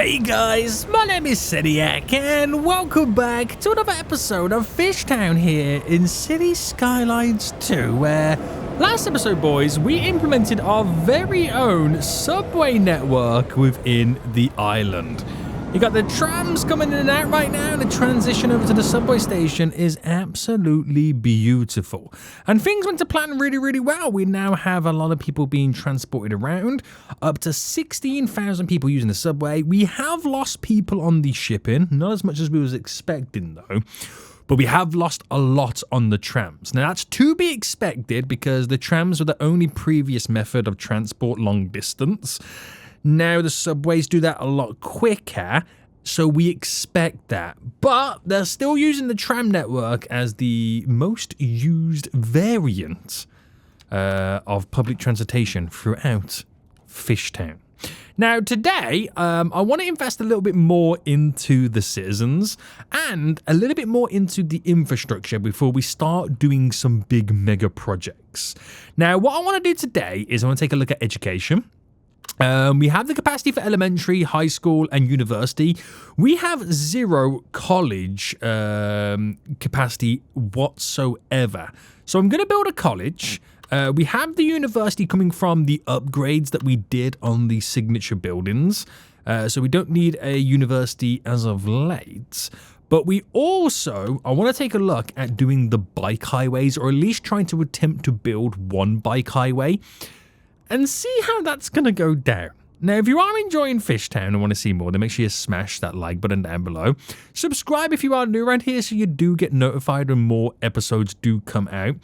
Hey guys, my name is Seniac and welcome back to another episode of FishTown here in City Skylines 2, where last episode, boys, we implemented our very own subway network within the island. You got the trams coming in and out right now, and the transition over to the subway station is absolutely beautiful. And things went to plan really well. We now have a lot of people being transported around, up to 16,000 people using the subway. We have lost people on the shipping, not as much as we was expecting though. But we have lost a lot on the trams. Now that's to be expected because the trams were the only previous method of transport long distance. Now the subways do that a lot quicker, so we expect that. But they're still using the tram network as the most used variant of public transportation throughout FishTown. Now today, I want to invest a little bit more into the citizens and a little bit more into the infrastructure before we start doing some big mega projects. Now what I want to do today is I want to take a look at education. We have the capacity for elementary, high school, and university. We have zero college capacity whatsoever. So I'm going to build a college. We have the university coming from the upgrades that we did on the signature buildings. So we don't need a university as of late. But we also, I want to take a look at doing the bike highways, or at least trying to attempt to build one bike highway, and see how that's going to go down. Now, if you are enjoying FishTown and want to see more, then make sure you smash that like button down below. Subscribe if you are new around here so you do get notified when more episodes do come out.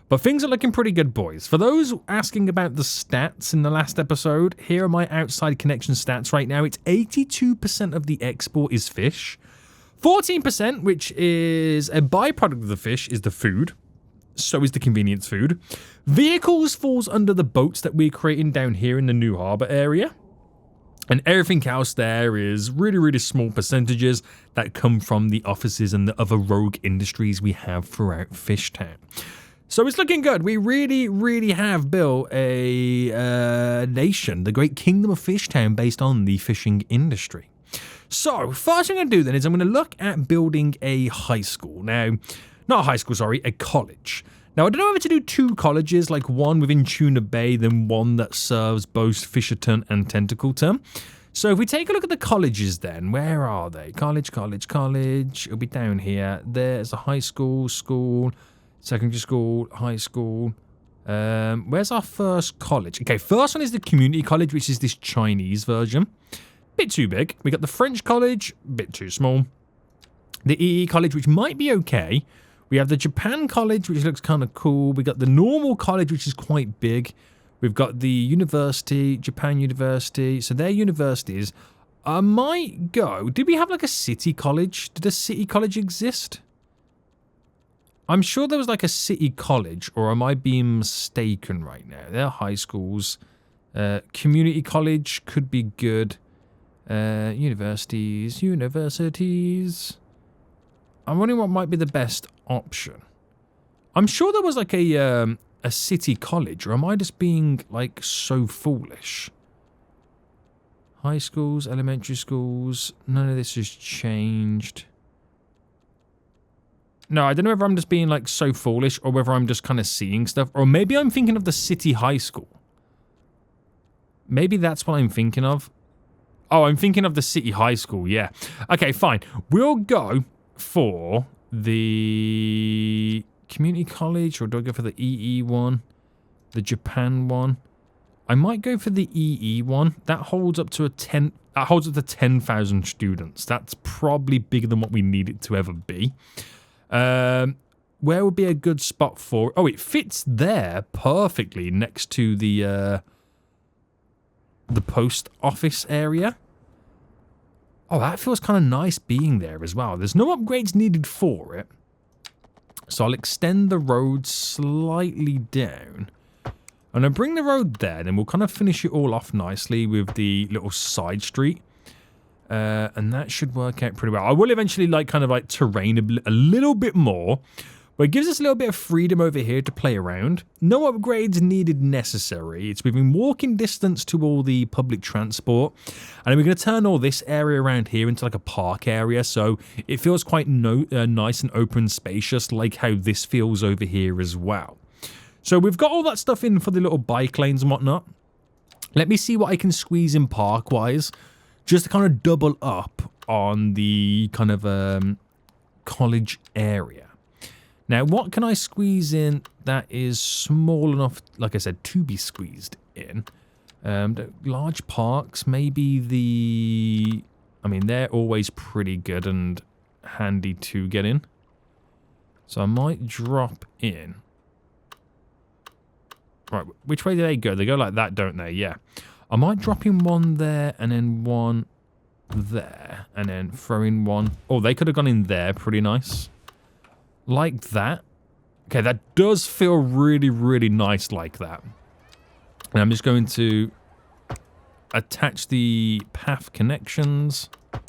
But things are looking pretty good, boys. For those asking about the stats in the last episode, here are my outside connection stats right now. It's 82% of the export is fish. 14%, which is a byproduct of the fish, is the food. So is the convenience food. Vehicles falls under the boats that we're creating down here in the new harbour area. And everything else there is really small percentages that come from the offices and the other rogue industries we have throughout FishTown. So it's looking good. We really have built a nation, the great kingdom of FishTown, based on the fishing industry. So first thing I'm going to do then is I'm going to look at building a high school. Now, not a high school, sorry, a college. Now, I don't know whether to do two colleges, like one within Tuna Bay, then one that serves both Fisherton and Tentacleton. So if we take a look at the colleges then, where are they? College. It'll be down here. There's a high school, secondary school, high school. Where's our first college? Okay, first one is the community college, which is this Chinese version. Bit too big. We got the French college, bit too small. The EE college, which might be okay. We have the Japan college, which looks kind of cool. We got the normal college, which is quite big. We've got the university, Japan University. So they're universities. I might go. Did we have like a city college? Did a city college exist? I'm sure there was like a city college, or am I being mistaken right now? They're high schools. Community college could be good. Universities. I'm wondering what might be the best option. I'm sure there was like a city college, or am I just being like so foolish? High schools, elementary schools, none of this has changed. No, I don't know whether I'm just being like so foolish or whether I'm just kind of seeing stuff, or maybe I'm thinking of the city high school. Maybe that's what I'm thinking of. Oh, I'm thinking of the city high school, yeah. Okay, fine. We'll go for the community college, or do I go for the EE one? The Japan one? I might go for the EE one. That holds up to 10,000 students. That's probably bigger than what we need it to ever be. Where would be a good spot for... Oh, it fits there perfectly next to the post office area. Oh, that feels kind of nice being there as well. There's no upgrades needed for it. So I'll extend the road slightly down. And I'll bring the road there, then we'll kind of finish it all off nicely with the little side street. And that should work out pretty well. I will eventually like kind of like terrain a little bit more. But it gives us a little bit of freedom over here to play around. No upgrades needed necessary. It's within walking distance to all the public transport. And then we're going to turn all this area around here into like a park area. So it feels quite nice and open, spacious, like how this feels over here as well. So we've got all that stuff in for the little bike lanes and whatnot. Let me see what I can squeeze in park-wise, just to kind of double up on the kind of college area. Now, what can I squeeze in that is small enough, like I said, to be squeezed in? Large parks, maybe the... I mean, they're always pretty good and handy to get in. So I might drop in. Right, which way do they go? They go like that, don't they? Yeah. I might drop in one there and then one there. And then throw in one. Oh, they could have gone in there. Pretty nice. Like that. Okay, that does feel really, really nice like that. And I'm just going to attach the path connections. And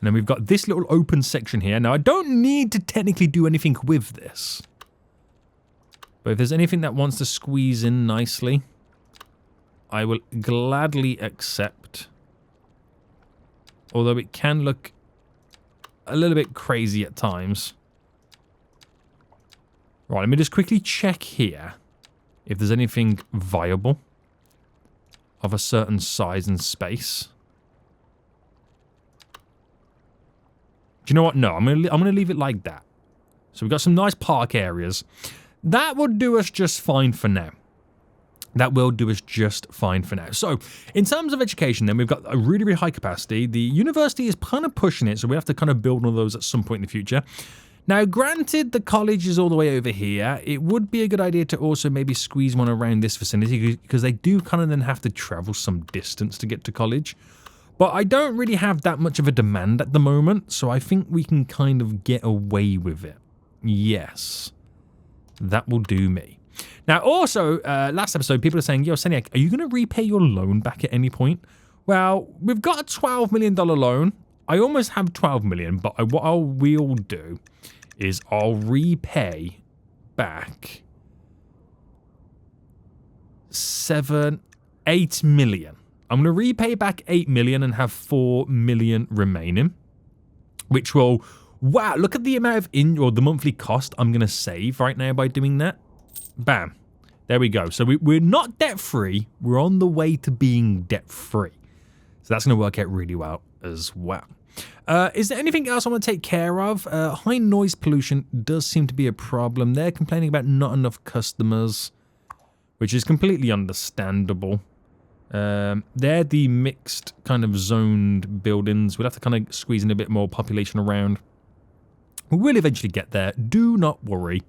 then we've got this little open section here. Now, I don't need to technically do anything with this. But if there's anything that wants to squeeze in nicely, I will gladly accept. Although it can look a little bit crazy at times. Right, let me just quickly check here if there's anything viable of a certain size and space. Do you know what? No, I'm gonna leave it like that. So we've got some nice park areas. That would do us just fine for now. That will do us just fine for now. So, in terms of education, then, we've got a really, really high capacity. The university is kind of pushing it, so we have to kind of build one of those at some point in the future. Now, granted, the college is all the way over here. It would be a good idea to also maybe squeeze one around this vicinity, because they do kind of then have to travel some distance to get to college. But I don't really have that much of a demand at the moment, so I think we can kind of get away with it. Yes. That will do me. Now, also, last episode, people are saying, yo, Seniac, are you going to repay your loan back at any point? Well, we've got a $12 million loan. I almost have $12 million, but what I will do is I'll repay back $8 million. I'm going to repay back $8 million and have $4 million remaining, which will... Wow, look at the amount of the monthly cost I'm going to save right now by doing that. Bam. There we go. So we're not debt-free. We're on the way to being debt-free. So that's going to work out really well as well. Is there anything else I want to take care of? High noise pollution does seem to be a problem. They're complaining about not enough customers, which is completely understandable. They're the mixed kind of zoned buildings. We'll have to kind of squeeze in a bit more population around. We will eventually get there. Do not worry.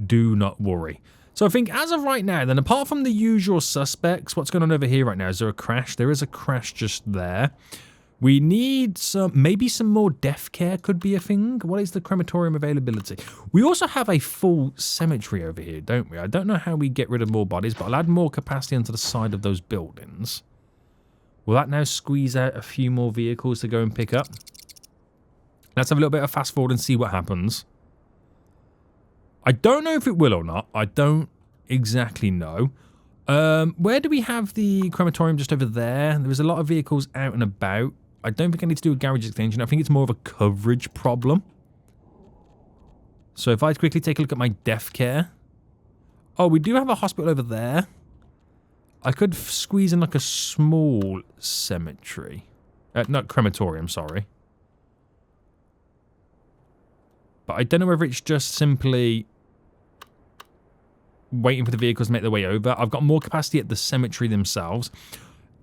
Do not worry. So I think as of right now, then, apart from the usual suspects, what's going on over here right now? Is there a crash? There is a crash just there. We need maybe some more death care could be a thing. What is the crematorium availability? We also have a full cemetery over here, don't we? I don't know how we get rid of more bodies, but I'll add more capacity onto the side of those buildings. Will that now squeeze out a few more vehicles to go and pick up? Let's have a little bit of fast forward and see what happens. I don't know if it will or not. I don't exactly know. Where do we have the crematorium? Just over there. There's a lot of vehicles out and about. I don't think I need to do a garage extension. I think it's more of a coverage problem. So if I quickly take a look at my death care. Oh, we do have a hospital over there. I could squeeze in like a small cemetery. Not crematorium, sorry. But I don't know whether it's just simply waiting for the vehicles to make their way over. I've got more capacity at the cemetery themselves.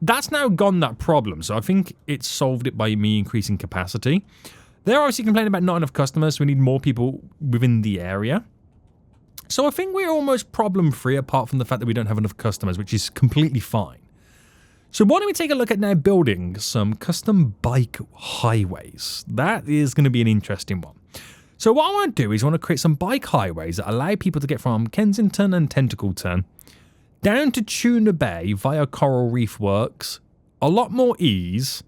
That's now gone, that problem. So I think it's solved it by me increasing capacity. They're obviously complaining about not enough customers, so we need more people within the area. So I think we're almost problem-free, apart from the fact that we don't have enough customers, which is completely fine. So why don't we take a look at now building some custom bike highways. That is going to be an interesting one. So what I want to do is I want to create some bike highways that allow people to get from Kensington and Tentacleton down to Tuna Bay via Coral Reef Works. A lot more ease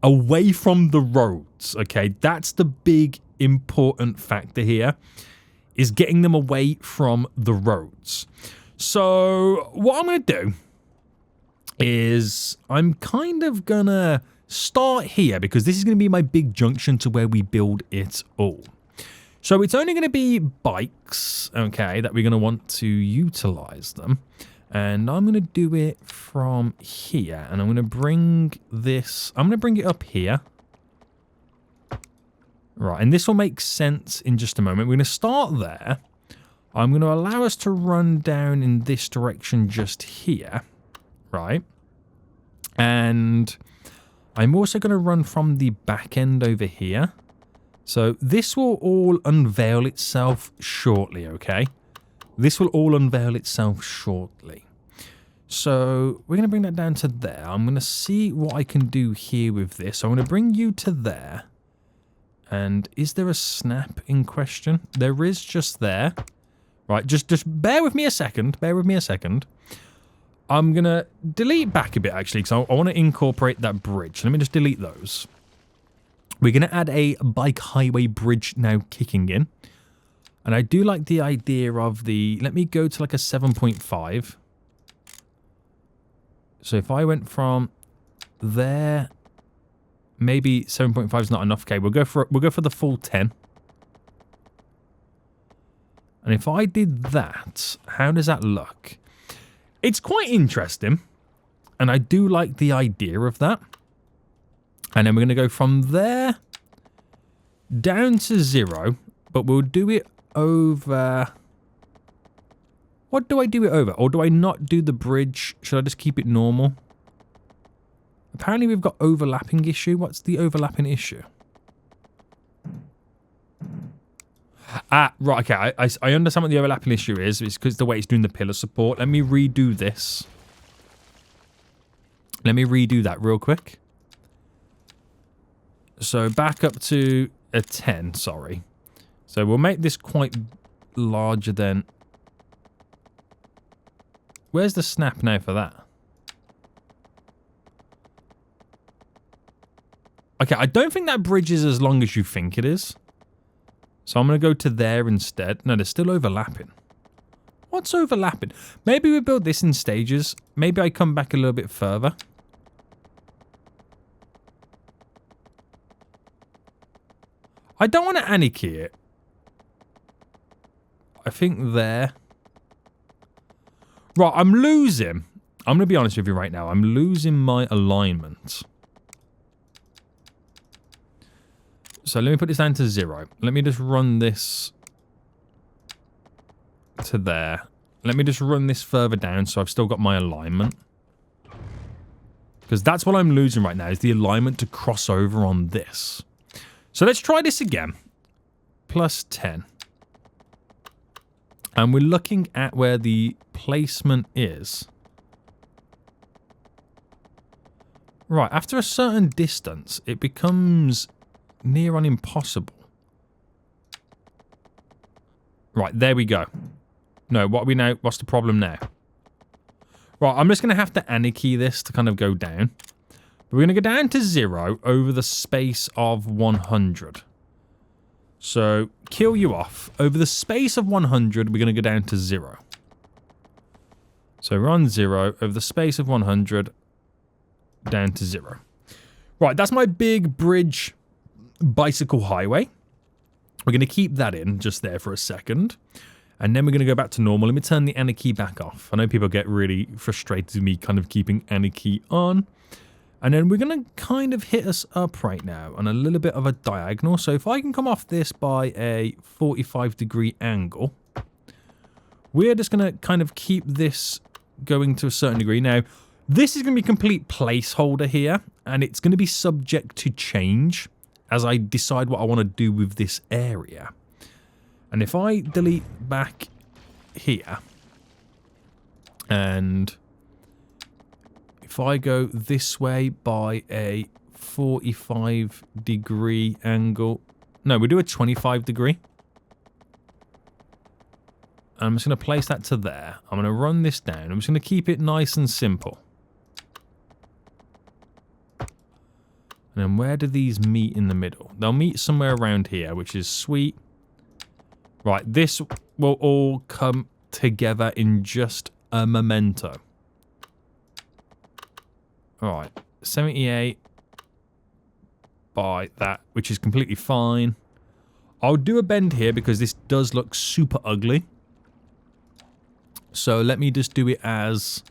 away from the roads, okay? That's the big important factor here is getting them away from the roads. So what I'm going to do is I'm kind of going to start here because this is going to be my big junction to where we build it all. So it's only going to be bikes, okay, that we're going to want to utilize them. And I'm going to do it from here. And I'm going to bring this, I'm going to bring it up here. Right, and this will make sense in just a moment. We're going to start there. I'm going to allow us to run down in this direction just here. Right. And I'm also going to run from the back end over here. So this will all unveil itself shortly, okay? This will all unveil itself shortly. So we're going to bring that down to there. I'm going to see what I can do here with this. So I'm going to bring you to there. And is there a snap in question? There is just there. Right, just bear with me a second. Bear with me a second. I'm going to delete back a bit, actually, because I want to incorporate that bridge. Let me just delete those. We're going to add a bike highway bridge now kicking in. And I do like the idea of the... Let me go to like a 7.5. So if I went from there... Maybe 7.5 is not enough. Okay, we'll go for the full 10. And if I did that, how does that look? It's quite interesting. And I do like the idea of that. And then we're going to go from there down to 0. But we'll do it over... What do I do it over? Or do I not do the bridge? Should I just keep it normal? Apparently we've got overlapping issue. What's the overlapping issue? Ah, right, okay. I understand what the overlapping issue is. It's because the way it's doing the pillar support. Let me redo this. Let me redo that real quick. So back up to a 10, sorry. So we'll make this quite larger than... Where's the snap now for that? Okay, I don't think that bridge is as long as you think it is. So I'm going to go to there instead. No, they're still overlapping. What's overlapping? Maybe we build this in stages. Maybe I come back a little bit further. I don't want to anarchy it. I think there. Right, I'm losing. I'm going to be honest with you right now. I'm losing my alignment. So let me put this down to 0. Let me just run this to there. Let me just run this further down so I've still got my alignment. Because that's what I'm losing right now, is the alignment to cross over on this. So let's try this again. Plus 10. And we're looking at where the placement is. Right, after a certain distance, it becomes near on impossible. Right, there we go. No, what are we now? What's the problem now? Right, I'm just going to have to anarchy this to kind of go down. We're going to go down to 0 over the space of 100. So, kill you off. Over the space of 100, we're going to go down to 0. So, we're on 0 over the space of 100, down to 0. Right, that's my big bridge bicycle highway. We're going to keep that in just there for a second. And then we're going to go back to normal. Let me turn the anarchy back off. I know people get really frustrated with me kind of keeping anarchy on. And then we're going to kind of hit us up right now on a little bit of a diagonal. So if I can come off this by a 45-degree angle, we're just going to kind of keep this going to a certain degree. Now, this is going to be a complete placeholder here, and it's going to be subject to change as I decide what I want to do with this area. And if I delete back here, and if I go this way by a 45-degree angle, no, we do a 25-degree. I'm just going to place that to there. I'm going to run this down. I'm just going to keep it nice and simple. And And then where do these meet in the middle? They'll meet somewhere around here, which is sweet. Right, this will all come together in just a memento. Alright, 78 by that, which is completely fine. I'll do a bend here because this does look super ugly. So let me just do it as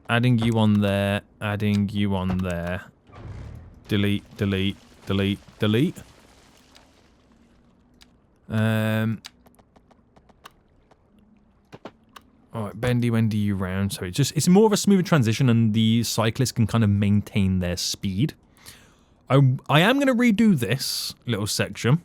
adding you on there, adding you on there. Delete, delete, delete, delete. Alright, bendy wendy you round. So it's more of a smoother transition and the cyclist can kind of maintain their speed. I am going to redo this little section.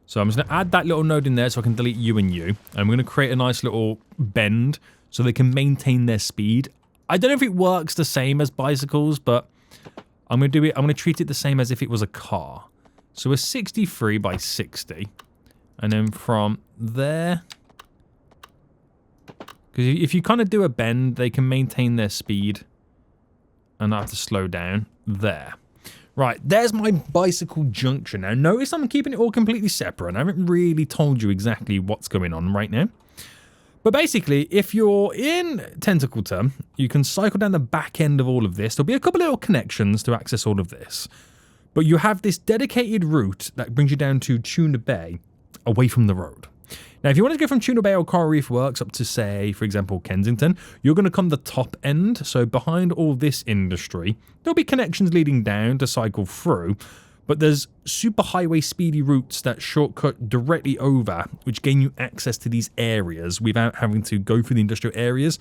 So I'm just going to add that little node in there so I can delete you and you. And I'm going to create a nice little bend so they can maintain their speed. I don't know if it works the same as bicycles, but I'm going to do it. I'm going to treat it the same as if it was a car. So a 63 by 60. And then from there, because if you kind of do a bend, they can maintain their speed and not have to slow down. There. Right, there's my bicycle junction. Now, notice I'm keeping it all completely separate. I haven't really told you exactly what's going on right now. But basically, if you're in Tentacle Term, you can cycle down the back end of all of this. There'll be a couple little connections to access all of this. But you have this dedicated route that brings you down to Tuna Bay, away from the road. Now, if you want to go from Tuna Bay or Coral Reef Works up to, say, for example, Kensington, you're going to come the top end. So behind all this industry, there'll be connections leading down to cycle through. But there's super highway speedy routes that shortcut directly over, which gain you access to these areas without having to go through the industrial areas.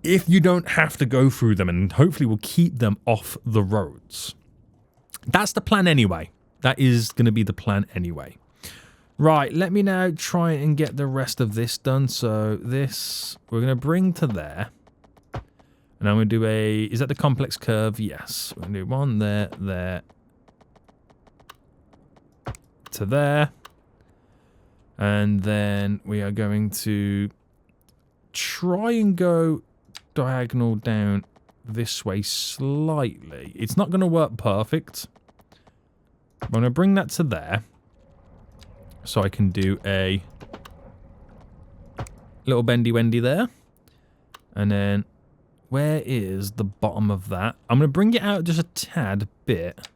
If you don't have to go through them, and hopefully will keep them off the roads. That's the plan anyway. That is going to be the plan anyway. Right, let me now try and get the rest of this done. So this, we're going to bring to there. And I'm going to do a, is that the complex curve? Yes. We're going to do one there, there, to there. And then we are going to try and go diagonal down this way slightly. It's not going to work perfect. I'm going to bring that to there. So I can do a little bendy wendy there. And then where is the bottom of that? I'm going to bring it out just a tad bit.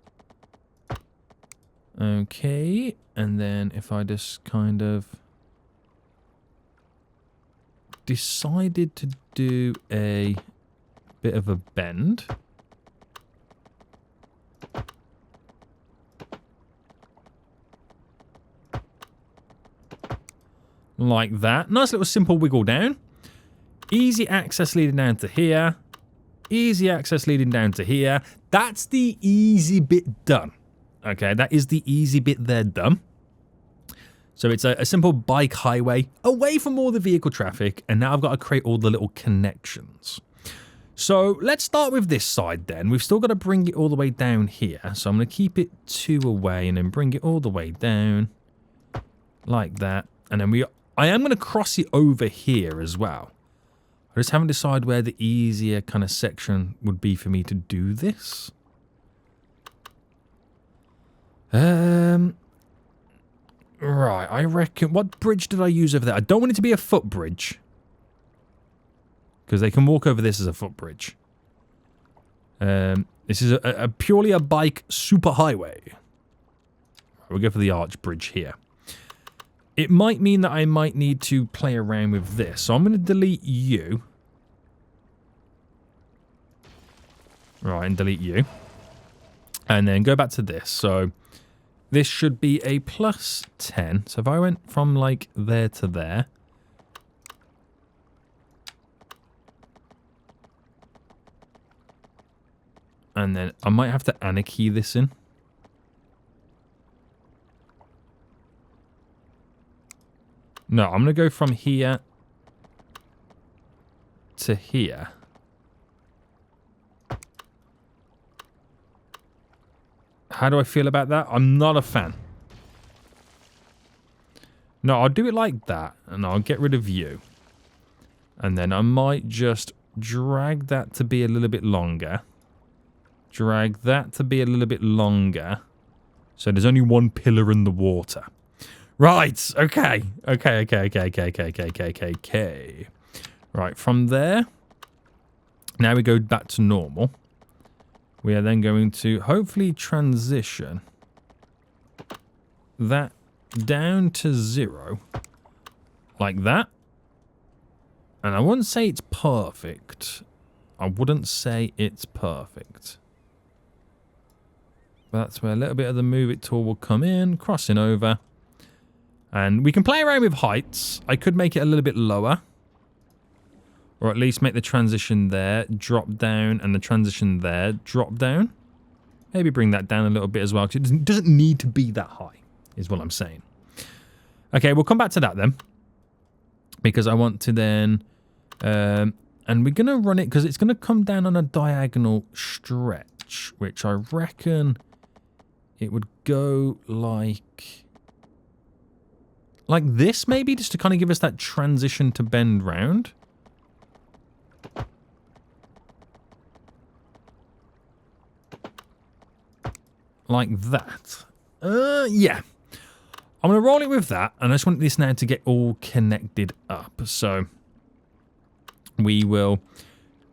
Okay. And then if I just kind of decided to do a bit of a bend. Like that. Nice little simple wiggle down. Easy access leading down to here. Easy access leading down to here. That's the easy bit done. Okay, that is the easy bit there done. So it's a simple bike highway away from all the vehicle traffic. And now I've got to create all the little connections. So let's start with this side then. We've still got to bring it all the way down here. So I'm going to keep it 2 away and then bring it all the way down. Like that. And then I am going to cross it over here as well. I just haven't decided where the easier kind of section would be for me to do this. Right, I reckon... What bridge did I use over there? I don't want it to be a footbridge. Because they can walk over this as a footbridge. This is a purely a bike superhighway. We'll go for the arch bridge here. It might mean that I might need to play around with this. So I'm going to delete you. Right, and delete you. And then go back to this. So this should be a plus 10. So if I went from like there to there. And then I might have to anarchy this in. No, I'm going to go from here to here. How do I feel about that? I'm not a fan. No, I'll do it like that, and I'll get rid of you. And then I might just drag that to be a little bit longer. Drag that to be a little bit longer. So there's only one pillar in the water. Right, okay. Okay. Right, from there, now we go back to normal. We are then going to hopefully transition that down to 0, like that. And I wouldn't say it's perfect. But that's where a little bit of the move it tool will come in, crossing over. And we can play around with heights. I could make it a little bit lower. Or at least make the transition there drop down and the transition there drop down. Maybe bring that down a little bit as well, because it doesn't need to be that high, is what I'm saying. Okay, we'll come back to that then. Because I want to then... and we're going to run it, because it's going to come down on a diagonal stretch, which I reckon it would go like this, maybe, just to kind of give us that transition to bend round. Like that. Yeah. I'm going to roll it with that, and I just want this now to get all connected up. So we will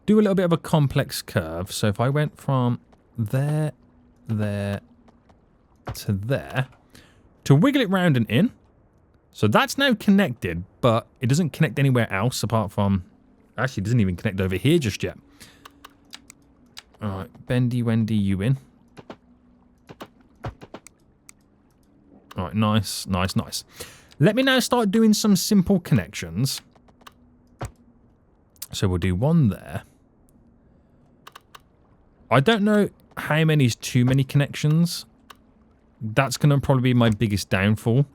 do a little bit of a complex curve. So if I went from there to there, to wiggle it round and in. So that's now connected, but it doesn't connect anywhere else apart from... Actually, it doesn't even connect over here just yet. Alright, bendy wendy you in. Alright, nice. Let me now start doing some simple connections. So we'll do one there. I don't know how many is too many connections. That's going to probably be my biggest downfall.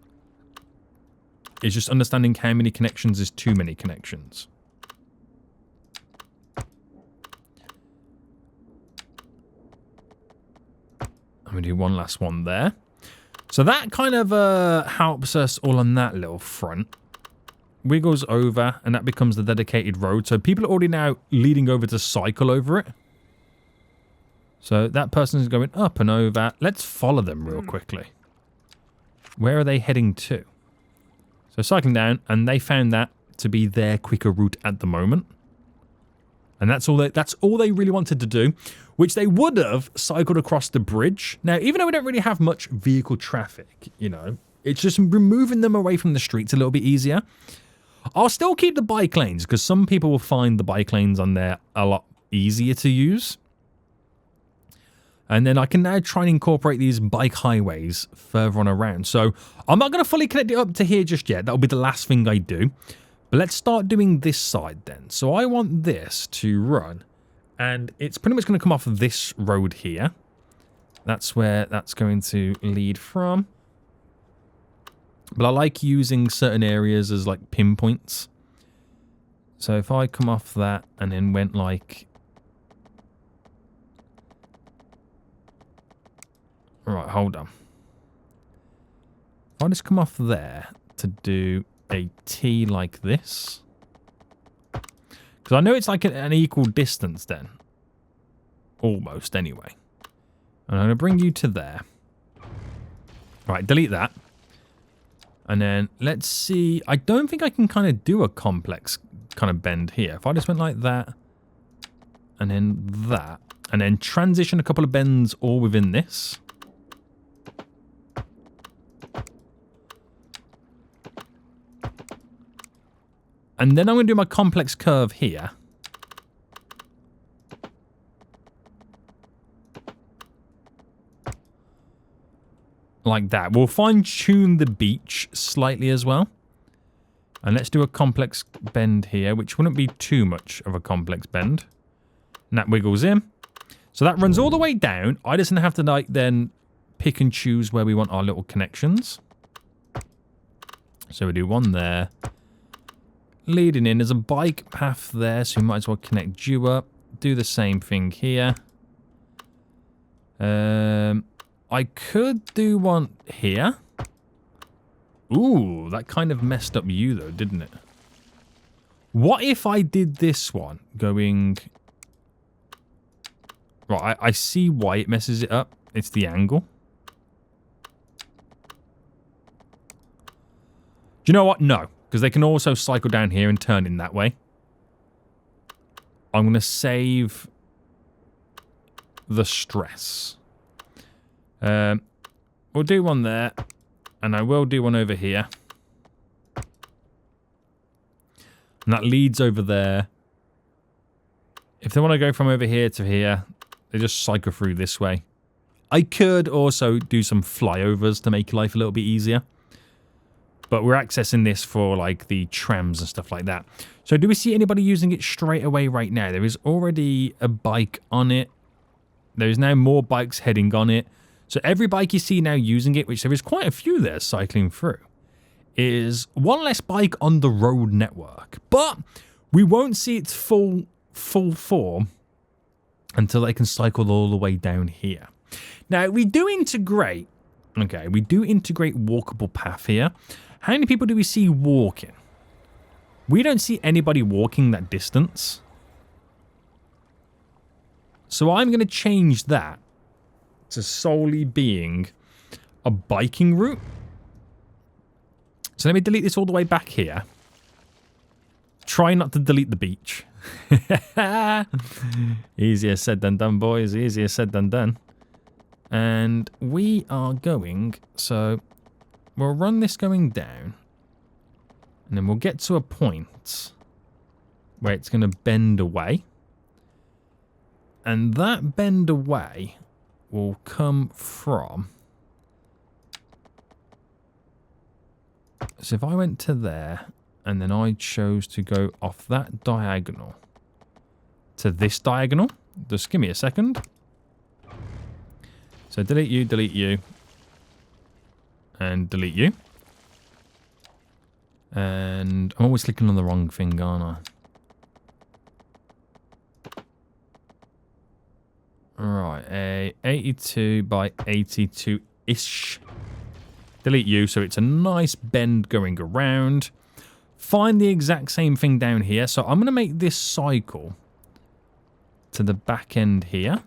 Is just understanding how many connections is too many connections. I'm going to do one last one there. So that kind of helps us all on that little front. Wiggles over, and that becomes the dedicated road. So people are already now leading over to cycle over it. So that person is going up and over. Let's follow them real quickly. Where are they heading to? So cycling down, and they found that to be their quicker route at the moment. And that's all they really wanted to do, which they would have cycled across the bridge. Now, even though we don't really have much vehicle traffic, you know, it's just removing them away from the streets a little bit easier. I'll still keep the bike lanes, because some people will find the bike lanes on there a lot easier to use. And then I can now try and incorporate these bike highways further on around. So I'm not going to fully connect it up to here just yet. That'll be the last thing I do. But let's start doing this side then. So I want this to run. And it's pretty much going to come off of this road here. That's where that's going to lead from. But I like using certain areas as like pinpoints. So if I come off that and then went like... Right, hold on. If I just come off there to do a T like this. Because I know it's like an equal distance then. Almost, anyway. And I'm going to bring you to there. Right, delete that. And then let's see. I don't think I can kind of do a complex kind of bend here. If I just went like that. And then that. And then transition a couple of bends all within this. And then I'm going to do my complex curve here. Like that. We'll fine-tune the beach slightly as well. And let's do a complex bend here, which wouldn't be too much of a complex bend. And that wiggles in. So that runs all the way down. I just have to like then pick and choose where we want our little connections. So we do one there. Leading in, there's a bike path there, so we might as well connect you up. Do the same thing here. I could do one here. Ooh, that kind of messed up you though, didn't it? What if I did this one going... Right, I see why it messes it up. It's the angle. Do you know what? No, because they can also cycle down here and turn in that way. I'm going to save the stress. We'll do one there, and I will do one over here. And that leads over there. If they want to go from over here to here, they just cycle through this way. I could also do some flyovers to make life a little bit easier. But we're accessing this for, like, the trams and stuff like that. So do we see anybody using it straight away right now? There is already a bike on it. There is now more bikes heading on it. So every bike you see now using it, which there is quite a few there cycling through, is one less bike on the road network. But we won't see its full form until they can cycle all the way down here. Now, we do integrate, okay, we do integrate walkable path here. How many people do we see walking? We don't see anybody walking that distance. So I'm going to change that to solely being a biking route. So let me delete this all the way back here. Try not to delete the beach. Easier said than done, boys. Easier said than done. And we are going... So we'll run this going down. And then we'll get to a point where it's going to bend away. And that bend away will come from... So if I went to there, and then I chose to go off that diagonal to this diagonal, just give me a second. So delete you, and delete you. And I'm always clicking on the wrong thing, aren't I? Right, a 82 by 82-ish. Delete you, so it's a nice bend going around. Find the exact same thing down here. So I'm going to make this cycle to the back end here.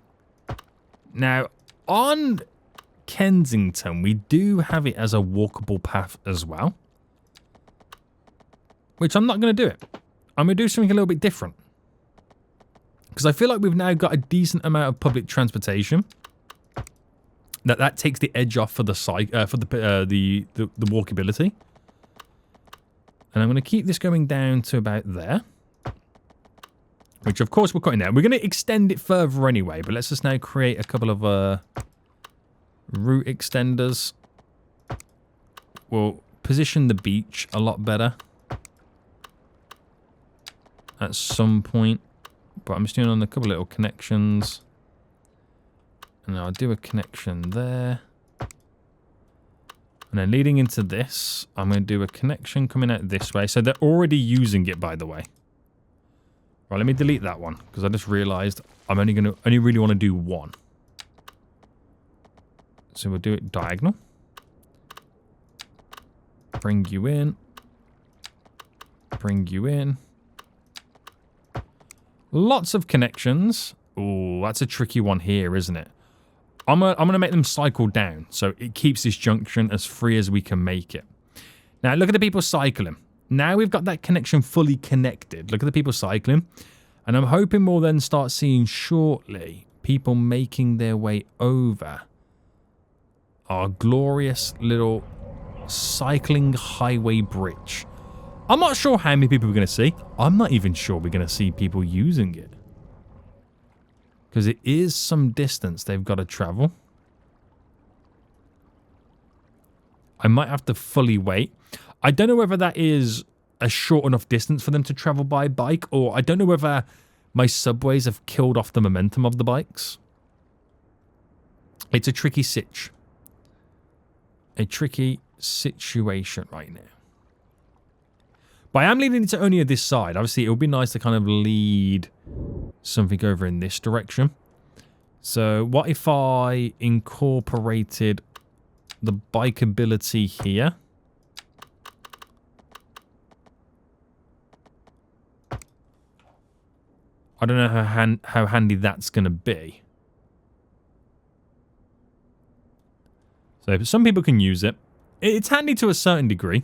Now, on Kensington, we do have it as a walkable path as well. Which I'm not going to do it. I'm going to do something a little bit different. Because I feel like we've now got a decent amount of public transportation. That takes the edge off for the walkability. And I'm going to keep this going down to about there. Which, of course, we're cutting down. We're going to extend it further anyway. But let's just now create a couple of route extenders. We'll position the beach a lot better. At some point. But I'm just doing on a couple of little connections. And I'll do a connection there. And then leading into this, I'm going to do a connection coming out this way. So they're already using it, by the way. Right, let me delete that one. Because I just realized I'm only really want to do one. So we'll do it diagonal. Bring you in. Bring you in. Lots of connections. Oh, that's a tricky one here, isn't it? I'm gonna make them cycle down, so it keeps this junction as free as we can make it. Now, look at the people cycling. Now we've got that connection fully connected. Look at the people cycling. And I'm hoping we'll then start seeing shortly people making their way over our glorious little cycling highway bridge. I'm not sure how many people we're going to see. I'm not even sure we're going to see people using it. Because it is some distance they've got to travel. I might have to fully wait. I don't know whether that is a short enough distance for them to travel by bike, or I don't know whether my subways have killed off the momentum of the bikes. It's a tricky sitch. A tricky situation right now. But I am leading it to only this side. Obviously, it would be nice to kind of lead something over in this direction. So what if I incorporated the bikeability here? I don't know how handy that's going to be. So some people can use it. It's handy to a certain degree.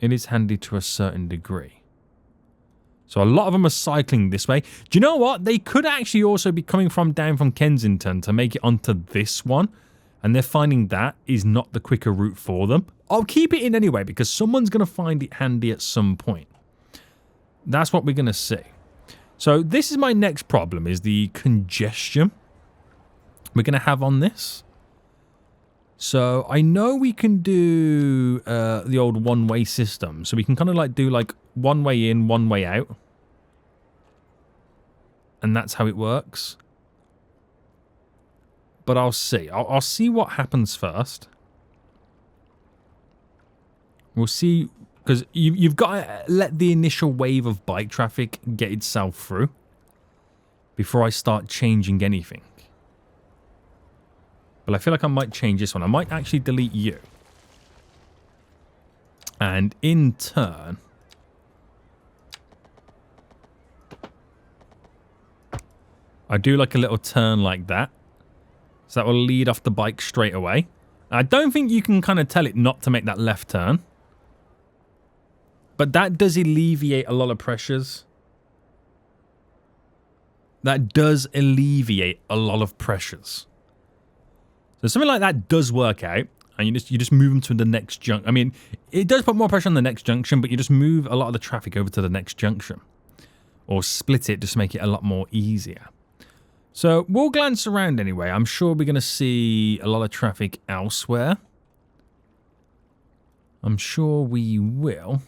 It is handy to a certain degree. So a lot of them are cycling this way. Do you know what? They could actually also be coming down from Kensington to make it onto this one. And they're finding that is not the quicker route for them. I'll keep it in anyway because someone's going to find it handy at some point. That's what we're going to see. So this is my next problem, is the congestion we're going to have on this. So I know we can do the old one-way system. So we can kind of like do like one way in, one way out. And that's how it works. But I'll see. I'll see what happens first. We'll see, because you've got to let the initial wave of bike traffic get itself through before I start changing anything. But I feel like I might change this one. I might actually delete you. And in turn, I do like a little turn like that. So that will lead off the bike straight away. I don't think you can kind of tell it not to make that left turn. But that does alleviate a lot of pressures. That does alleviate a lot of pressures. So something like that does work out. And you just move them to the next junction. I mean, it does put more pressure on the next junction, but you just move a lot of the traffic over to the next junction. Or split it just to make it a lot more easier. So we'll glance around anyway. I'm sure we're going to see a lot of traffic elsewhere. I'm sure we will.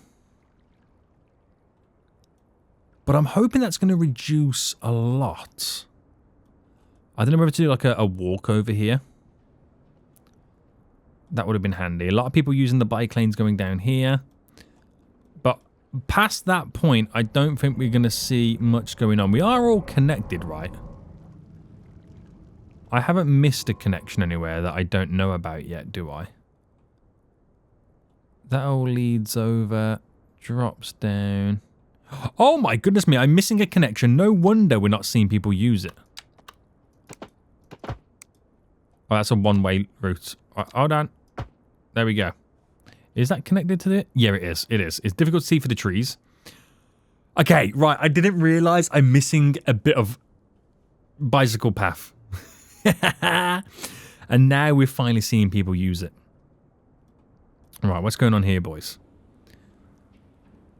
But I'm hoping that's going to reduce a lot. I don't know whether to do like a walk over here. That would have been handy. A lot of people using the bike lanes going down here. But past that point, I don't think we're going to see much going on. We are all connected, right? I haven't missed a connection anywhere that I don't know about yet, do I? That all leads over, drops down. Oh my goodness me, I'm missing a connection. No wonder we're not seeing people use it. Oh, that's a one-way route. Right, hold on. There we go. Is that connected to it? Yeah, it is. It is. It's difficult to see for the trees. Okay, right. I didn't realize I'm missing a bit of bicycle path. And now we're finally seeing people use it. Right, what's going on here, boys?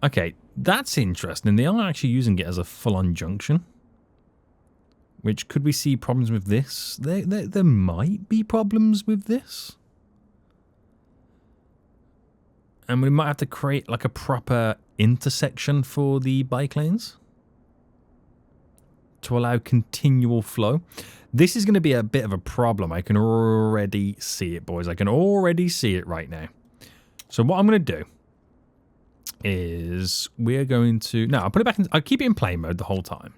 Okay, that's interesting. They are actually using it as a full-on junction. Which, could we see problems with this? There might be problems with this. And we might have to create like a proper intersection for the bike lanes. To allow continual flow. This is going to be a bit of a problem. I can already see it, boys. I can already see it right now. So what I'm going to do is we're going to... No, I'll put it back in... I'll keep it in play mode the whole time.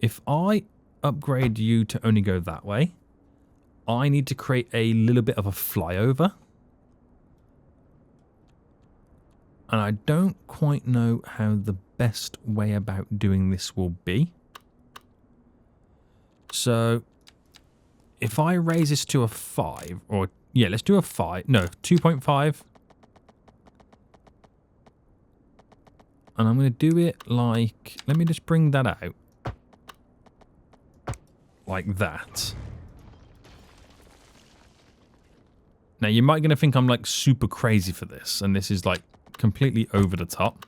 If I upgrade you to only go that way, I need to create a little bit of a flyover. And I don't quite know how the best way about doing this will be. So, if I raise this to a 5, or, yeah, let's do a 5, no, 2.5. And I'm going to do it like, let me just bring that out. Like that. Now, you might going to think I'm like super crazy for this, and this is like completely over the top.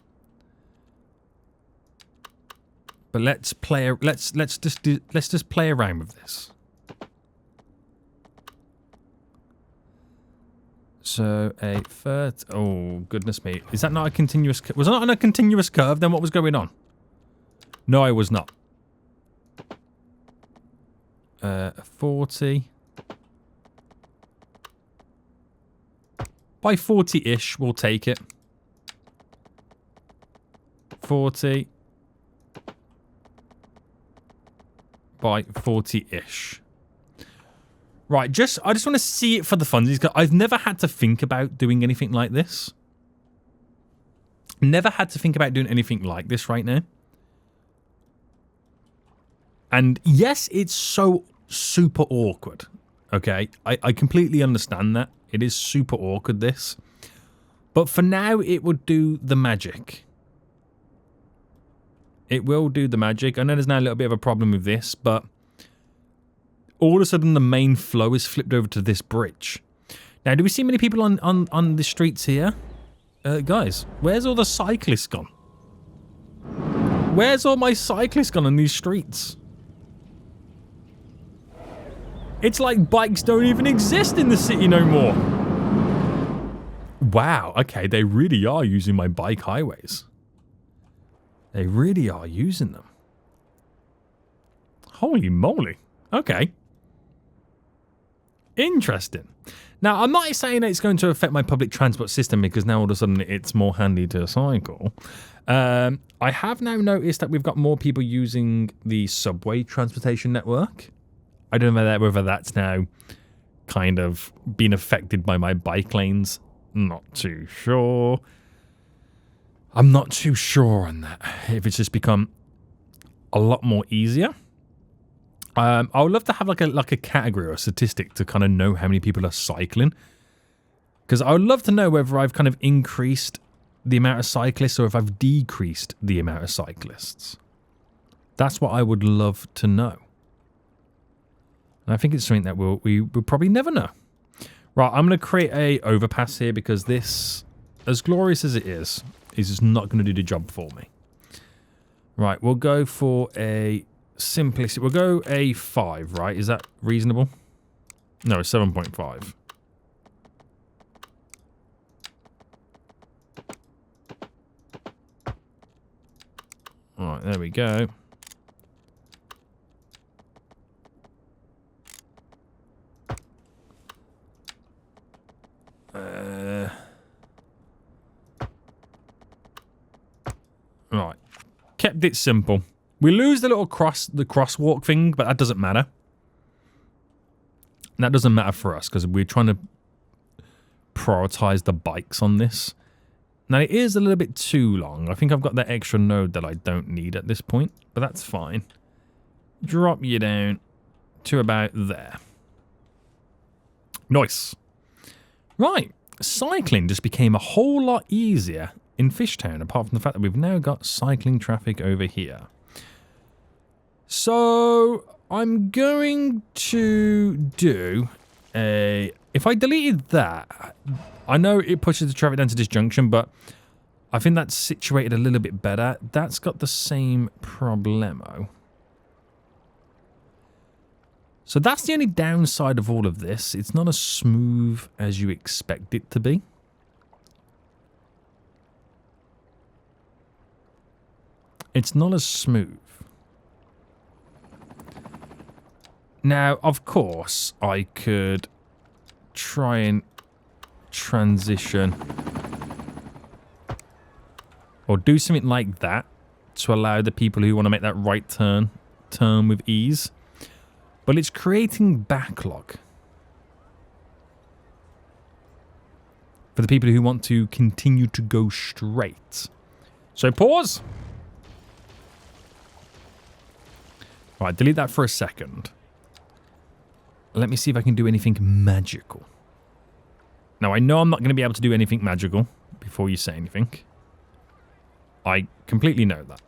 But let's play. Let's just play around with this. So a third. Oh goodness me! Is that not a continuous? Was I not on a continuous curve? Then what was going on? No, I was not. 40. By 40-ish, we'll take it. 40. By 40-ish. Right, I just want to see it for the funsies. I've never had to think about doing anything like this. Never had to think about doing anything like this right now. And yes, it's so super awkward. Okay, I completely understand that. It is super awkward, this. But for now, it would do the magic. It will do the magic. I know there's now a little bit of a problem with this, but all of a sudden the main flow is flipped over to this bridge. Now, do we see many people on the streets here? Guys, where's all the cyclists gone? Where's all my cyclists gone on these streets? It's like bikes don't even exist in the city no more. Wow, okay, they really are using my bike highways. They really are using them. Holy moly. Okay. Interesting. Now, I'm not saying that it's going to affect my public transport system because now all of a sudden it's more handy to cycle. I have now noticed that we've got more people using the subway transportation network. I don't know whether that's now kind of been affected by my bike lanes. Not too sure. I'm not too sure on that. If it's just become a lot more easier. I would love to have like a category or a statistic to kind of know how many people are cycling. Because I would love to know whether I've kind of increased the amount of cyclists or if I've decreased the amount of cyclists. That's what I would love to know. And I think it's something that we'll probably never know. Right, I'm going to create a overpass here because this, as glorious as it is just not going to do the job for me. Right, we'll go for a simplicity. We'll go a 5, right? Is that reasonable? No, 7.5. Right, there we go. Right. Kept it simple. We lose the little crosswalk thing, but that doesn't matter. That doesn't matter for us because we're trying to prioritize the bikes on this. Now, it is a little bit too long. I think I've got that extra node that I don't need at this point, but that's fine. Drop you down to about there. Nice. Right. Cycling just became a whole lot easier in FishTown, apart from the fact that we've now got cycling traffic over here. So, I'm going to do a... If I deleted that, I know it pushes the traffic down to this junction, but I think that's situated a little bit better. That's got the same problemo. So that's the only downside of all of this. It's not as smooth as you expect it to be. It's not as smooth. Now, of course, I could try and transition or do something like that to allow the people who want to make that right turn with ease. But it's creating backlog for the people who want to continue to go straight. So pause. Right, delete that for a second. Let me see if I can do anything magical. Now, I know I'm not going to be able to do anything magical before you say anything. I completely know that.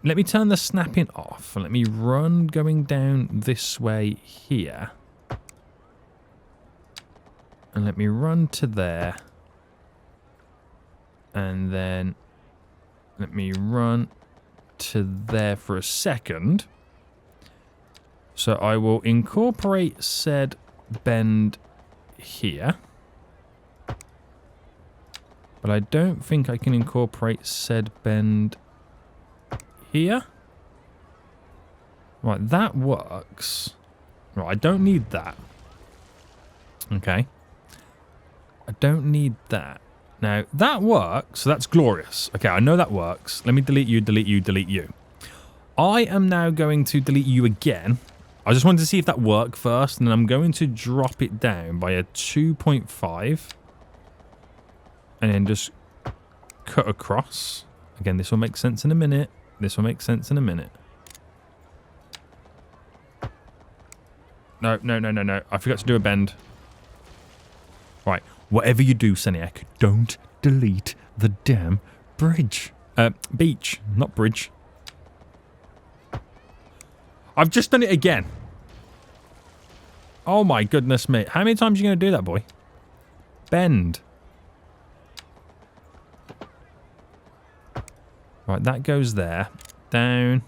Let me turn the snapping off. And let me run going down this way here. And let me run to there. And then let me run to there for a second. So I will incorporate said bend here. But I don't think I can incorporate said bend here. Right, that works. Right, I don't need that. Okay. I don't need that. Now, that works, so that's glorious. Okay, I know that works. Let me delete you, delete you, delete you. I am now going to delete you again. I just wanted to see if that worked first, and then I'm going to drop it down by a 2.5. And then just cut across. Again, this will make sense in a minute. This will make sense in a minute. No, no, no, no, no. I forgot to do a bend. Right. Whatever you do, Seniac, don't delete the damn bridge. Beach, not bridge. I've just done it again. Oh my goodness me. How many times are you going to do that, boy? Bend. Right, that goes there. Down.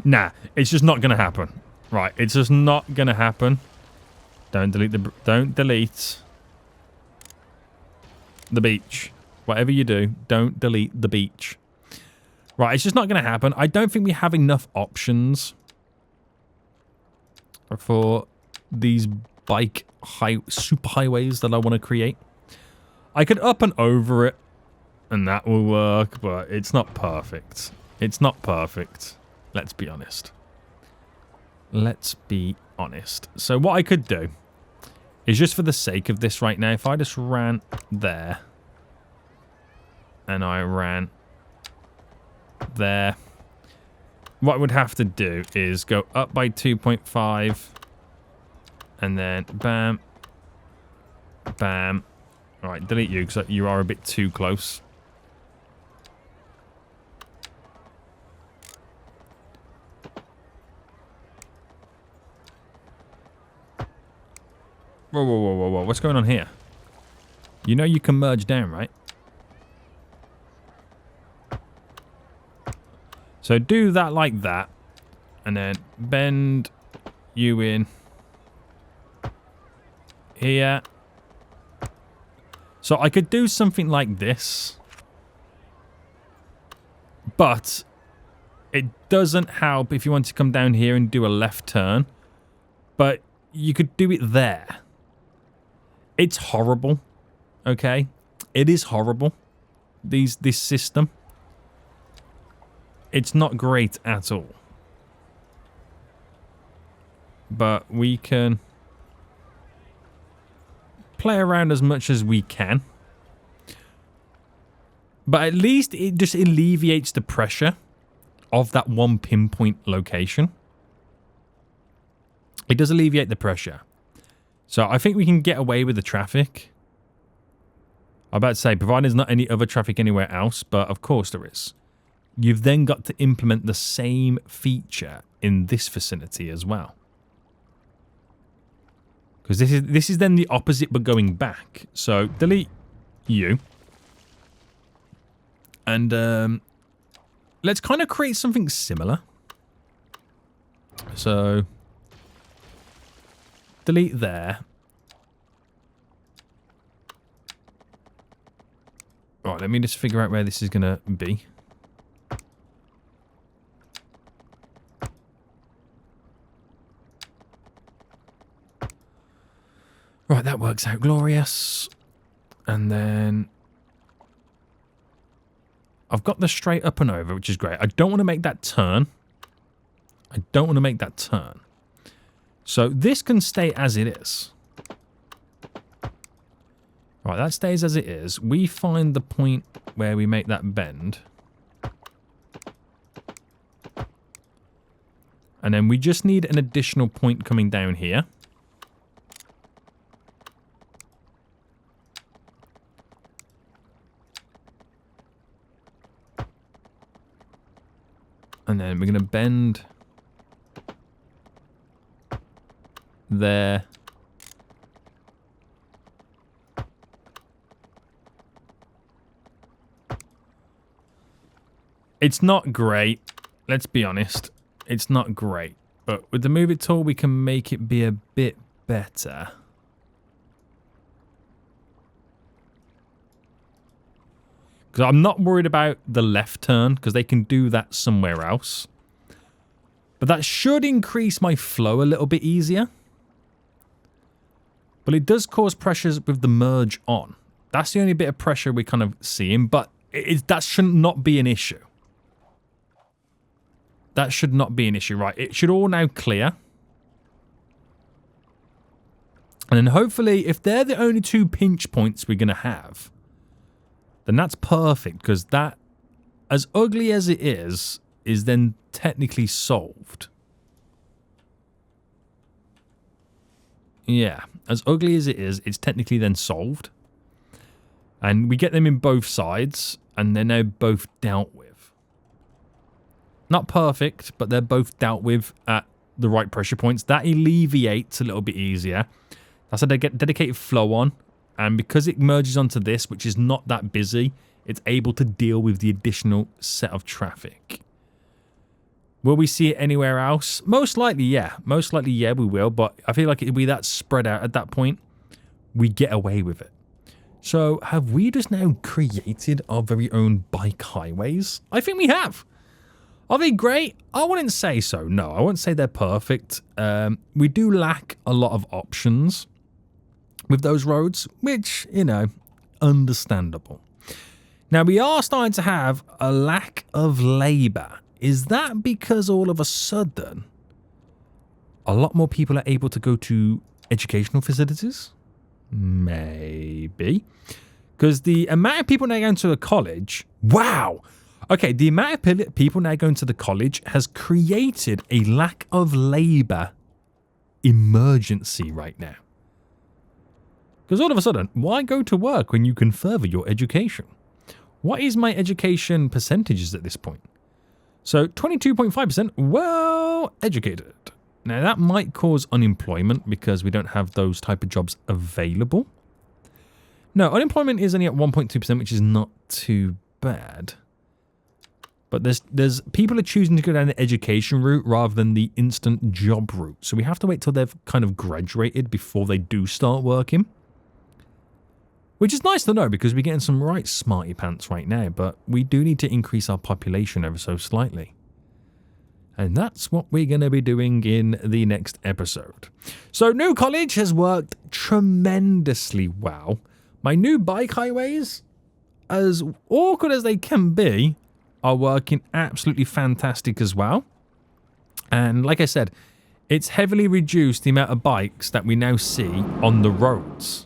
Nah, it's just not going to happen. Right, it's just not going to happen. Don't delete the beach. Whatever you do, don't delete the beach. Right, it's just not going to happen. I don't think we have enough options for these super highways that I want to create. I could up and over it, and that will work, but it's not perfect. It's not perfect. Let's be honest. Let's be honest. So what I could do is, just for the sake of this right now, if I just ran there and I ran there, what I would have to do is go up by 2.5 and then bam, bam. All right, delete you because you are a bit too close. Whoa, whoa, whoa, whoa, whoa. What's going on here? You know you can merge down, right? So do that like that. And then bend you in here. So I could do something like this. But it doesn't help if you want to come down here and do a left turn. But you could do it there. It's horrible, okay? It is horrible, this system. It's not great at all. But we can play around as much as we can. But at least it just alleviates the pressure of that one pinpoint location. It does alleviate the pressure. So I think we can get away with the traffic. I'm about to say, provided there's not any other traffic anywhere else, but of course there is. You've then got to implement the same feature in this vicinity as well. Because this is then the opposite but going back. So delete you. And let's kind of create something similar. So delete there. Right, let me just figure out where this is going to be. Right, that works out glorious. And then I've got the straight up and over, which is great. I don't want to make that turn. I don't want to make that turn. So this can stay as it is. Right, that stays as it is. We find the point where we make that bend. And then we just need an additional point coming down here. And then we're going to bend there. It's not great. Let's be honest. It's not great. But with the Move It tool, we can make it be a bit better. Because I'm not worried about the left turn, because they can do that somewhere else. But that should increase my flow a little bit easier. But it does cause pressures with the merge on. That's the only bit of pressure we're kind of seeing, but that should not be an issue. That should not be an issue, right? It should all now clear. And then hopefully, if they're the only two pinch points we're going to have, then that's perfect, because that, as ugly as it is is then technically solved. Yeah, as ugly as it is, it's technically then solved. And we get them in both sides, and they're now both dealt with. Not perfect, but they're both dealt with at the right pressure points. That alleviates a little bit easier. That's a dedicated flow on. And because it merges onto this, which is not that busy, it's able to deal with the additional set of traffic. Will we see it anywhere else? Most likely, yeah. Most likely, yeah, we will. But I feel like it'll be that spread out at that point. We get away with it. So, have we just now created our very own bike highways? I think we have. Are they great? I wouldn't say so. No, I wouldn't say they're perfect. We do lack a lot of options with those roads, which, you know, understandable. Now, we are starting to have a lack of labour. Is that because all of a sudden a lot more people are able to go to educational facilities? Maybe. Because the amount of people now going to a college, wow! Okay, the amount of people now going to the college has created a lack of labour emergency right now. Because all of a sudden, why go to work when you can further your education? What is my education percentages at this point? So 22.5% well educated. Now that might cause unemployment because we don't have those type of jobs available. No, unemployment is only at 1.2%, which is not too bad. But there's people are choosing to go down the education route rather than the instant job route. So we have to wait till they've kind of graduated before they do start working. Which is nice to know because we're getting some right smarty pants right now. But we do need to increase our population ever so slightly. And that's what we're going to be doing in the next episode. So New College has worked tremendously well. My new bike highways, as awkward as they can be, are working absolutely fantastic as well. And like I said, it's heavily reduced the amount of bikes that we now see on the roads.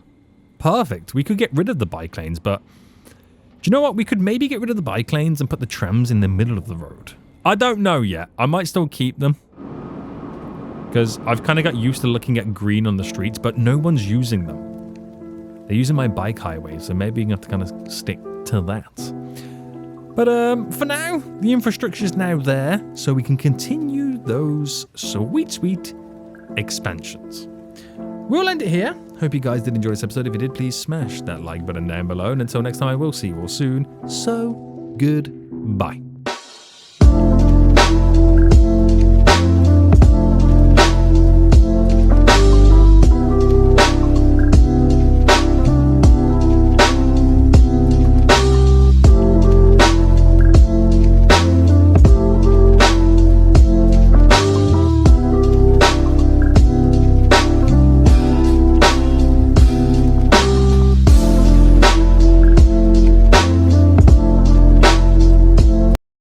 Perfect. We could get rid of the bike lanes, but do you know what? We could maybe get rid of the bike lanes and put the trams in the middle of the road. I don't know yet. I might still keep them because I've kind of got used to looking at green on the streets, but no one's using them. They're using my bike highway, so maybe you have to kind of stick to that. But for now, the infrastructure is now there, so we can continue those sweet, sweet expansions. We'll end it here. Hope you guys did enjoy this episode. If you did, please smash that like button down below. And until next time, I will see you all soon. So, goodbye.